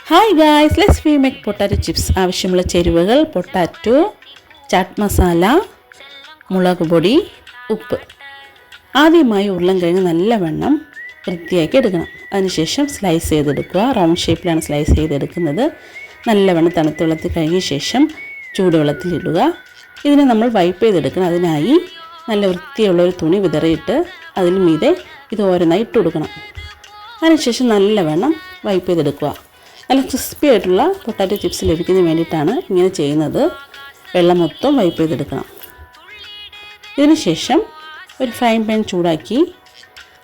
Hi guys, let's make potato chips. ആവശ്യമുള്ള ചേരുവകൾ: potato, chat masala, മുളക് പൊടി, ഉപ്പ്. ആദ്യമായി ഉരുളൻകിഴങ്ങ് നല്ലവണ്ണം വൃത്തിയാക്കി എടുക്കണം. അതിനുശേഷം സ്ലൈസ് ചെയ്തെടുക്കുക. റൗണ്ട് ഷേപ്പിലാണ് സ്ലൈസ് ചെയ്തെടുക്കുന്നത്. നല്ലവണ്ണം തണുത്ത വെള്ളത്തിൽ കഴുകിയ ശേഷം ചൂടുവെള്ളത്തിലിടുക. ഇതിനെ നമ്മൾ വൈപ്പ് ചെയ്തെടുക്കണം. അതിനായി നല്ല വൃത്തിയുള്ള ഒരു തുണി വിതറിയിട്ട് അതിൽ മീതെ ഇത് ഓരോന്നായി ഇട്ട് കൊടുക്കണം. അതിനുശേഷം നല്ലവണ്ണം വൈപ്പ് ചെയ്തെടുക്കുക. നല്ല ക്രിസ്പി ആയിട്ടുള്ള പൊട്ടാറ്റോ ചിപ്സ് ലഭിക്കുന്നതിന് വേണ്ടിയിട്ടാണ് ഇങ്ങനെ ചെയ്യുന്നത്. വെള്ളം മൊത്തം വൈപ്പ് ചെയ്തെടുക്കണം. ഇതിന് ശേഷം ഒരു ഫ്രൈ പാൻ ചൂടാക്കി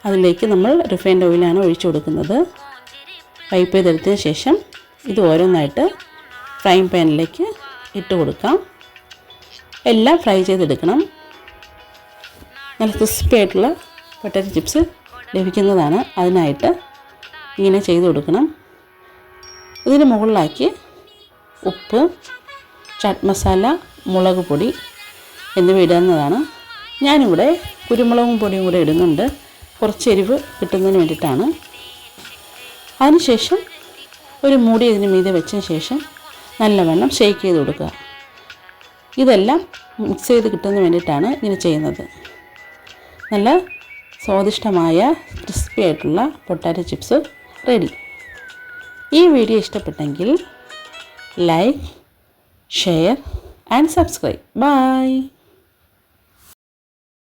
അതിലേക്ക് നമ്മൾ റിഫൈൻഡ് ഓയിലാണ് ഒഴിച്ചു കൊടുക്കുന്നത്. വൈപ്പ് ചെയ്തെടുത്തതിന് ശേഷം ഇത് ഓരോന്നായിട്ട് ഫ്രൈ പാനിലേക്ക് ഇട്ട് കൊടുക്കാം. എല്ലാം ഫ്രൈ ചെയ്തെടുക്കണം. നല്ല ക്രിസ്പി ആയിട്ടുള്ള പൊട്ടാറ്റോ ചിപ്സ് ലഭിക്കുന്നതാണ്. അതിനായിട്ട് ഇങ്ങനെ ചെയ്ത് കൊടുക്കണം. ഇതിന് മുകളിലാക്കി ഉപ്പ്, ചാറ്റ് മസാല, മുളക് പൊടി എന്നിവ ഇടുന്നതാണ്. ഞാനിവിടെ കുരുമുളകും പൊടിയും കൂടെ ഇടുന്നുണ്ട്, കുറച്ച് എരിവ് കിട്ടുന്നതിന് വേണ്ടിയിട്ടാണ്. അതിനുശേഷം ഒരു മൂടി ഇതിന് മീതെ വെച്ചതിന് ശേഷം നല്ലവണ്ണം ഷേക്ക് ചെയ്ത് കൊടുക്കുക. ഇതെല്ലാം മിക്സ് ചെയ്ത് കിട്ടുന്നതിന് വേണ്ടിയിട്ടാണ് ഇങ്ങനെ ചെയ്യുന്നത്. നല്ല സ്വാദിഷ്ടമായ ക്രിസ്പി ആയിട്ടുള്ള പൊട്ടാറ്റോ ചിപ്സ് റെഡി. ഈ വീഡിയോ ഇഷ്ടപ്പെട്ടെങ്കിൽ like, share and subscribe. By.